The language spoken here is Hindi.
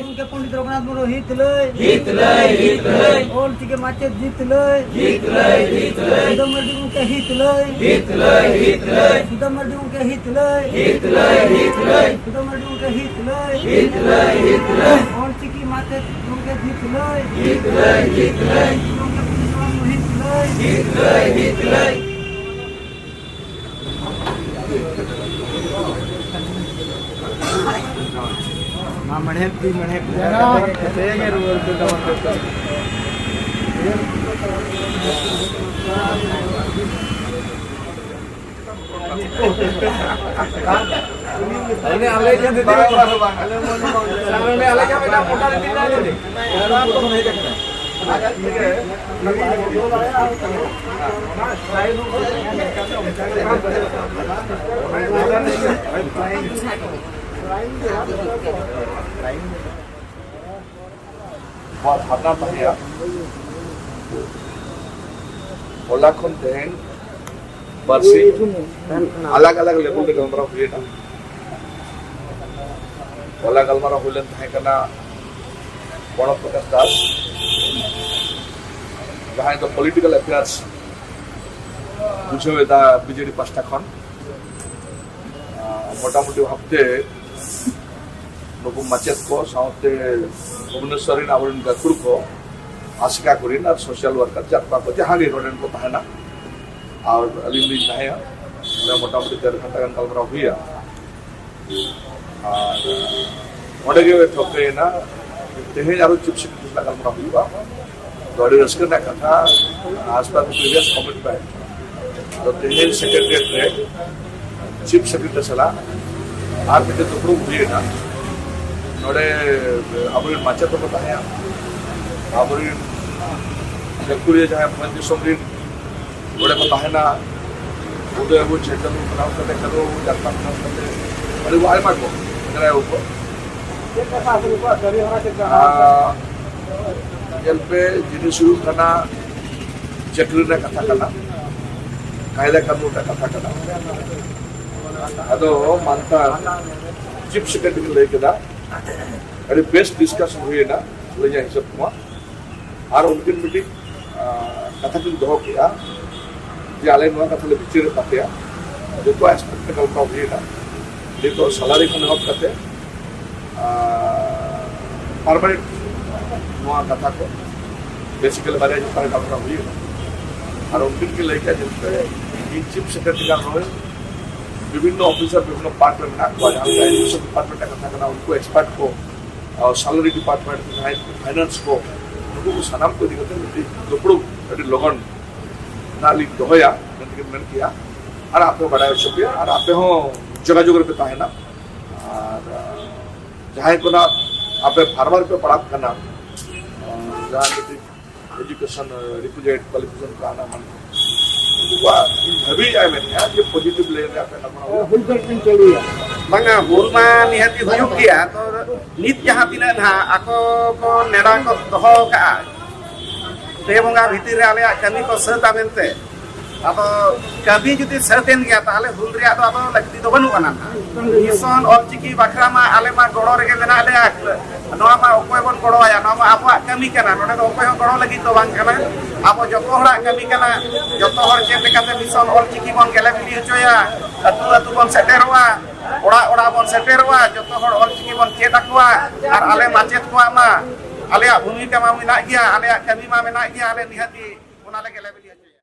उनके पंडित रघुनाथ मुर्मू हित लय ओल चिके माचे जीत लय सुदम मर्डी उनके हित लय सुदम मर्डी उनके हित लय सुदम मर्डी उनके हित लय ओल चिके माचे उनके जीत लय उनके पंडित रघुनाथ हित लय मणेपी भावना तहैया होला खन तेहन बरसी अलग अलग लेवल रे गलमारा हुएना होला गलमारा हुलेन तहे कना बड़ प्रकाश दास जहां तो पॉलिटिकल अफेयर्स बुझेदा बीजेडी पास्टा खन मोटामुटी भाबते नुकु माचेत को साउते भुवनेश्वरी नावरिन गाकुर को आशिका करिन और सोशल वर्कर जातपा को जहां गे रोडन को तहना और अलिमली नया मैं मोटामुटी 13 घंटा गन कलमरा हुआ और ओडगे ठोके ना तेहे आरो चिप्स की कलमरा हुआ गाड़ी रस्कर ना कथा आसपास प्रीवियस कमिटमेंट तो तेहे सेक्रेटरीट रे चीफ सेक्रेटरी सला आर के दुपरू हुए ना नोडे अबरिन माचे तो पता है अबरिन जकुरिया जहां पंच समरिन नोडे पता है ना उदय वो चेतन बनाव करते करो जाता करते अरे वो आय माको कराय ऊपर जल पे जिन शुरू करना चक्र ने कथा करना कायदा कानून का कथा करना अदो मानता चीफ सेक्रेटरी लेके दा अरे बेस्ट डिस्कशन हुए ना ले जाए सब कुमा और उनके मीटिंग कथा किन दो किया जे आले नवा कथा ले बिचिर पाते जो तो एस्पेक्ट का प्रॉब्लम हुए ना देखो सैलरी को नॉट करते परमानेंट नवा कथा को बेसिकली बारे जो पर डॉक्टर हुए ना और उनके के लेके जिसपे चीफ सेक्रेटरी का रोल विभिन्न ऑफिसर विभिन्न डिपार्टमेंट एजुकेशन डिपार्टमेंट का कथा करना उनको एक्सपर्ट को और सैलरी डिपार्टमेंट फाइनेंस को उनको सनाम को दिखते दुपड़ू लगन नाली दोहया मेन किया और आप बढ़ाया शुक्रिया और आप जगह जगह पे है ना और जहाँ को ना आप फार्मर पे पढ़ा करना जहाँ एजुकेशन रिक्विजिट क्वालिफिकेशन का ना मन जाए मैंने यार ये पॉजिटिव ले रहे हैं अपना हुल कर चलिए बंगा हुल मा निहति हुयुक गया तो नित जहां तिना ना आको को नेडा को दोहो का पे बंगा भीतर रे आले कमी को सता मेनते अब कभी जुदी सरतेन गया ताले हुल रे अब लगती तो बनु बना मिशन ऑलचिकी बखरा मा आले मा गड़ो रे मेना ले नवा मा ओकोय बन गड़ो आया नवा आपवा कमी कना नोडे तो ओकोय गड़ो लगी तो बांग कना आप जतो हड़ा कमी कना जतो हड़ जे लेकाते मिशन ऑलचिकी बन गेले बिली होचया अतु अतु बन सेटेरवा ओड़ा ओड़ा बन सेटेरवा जतो हड़ ऑलचिकी बन चेदाकवा और आले माचेत को मा आले भूमिका मा मेना गया आले कमी मा मेना गया आले निहति ओना ले गेले बिली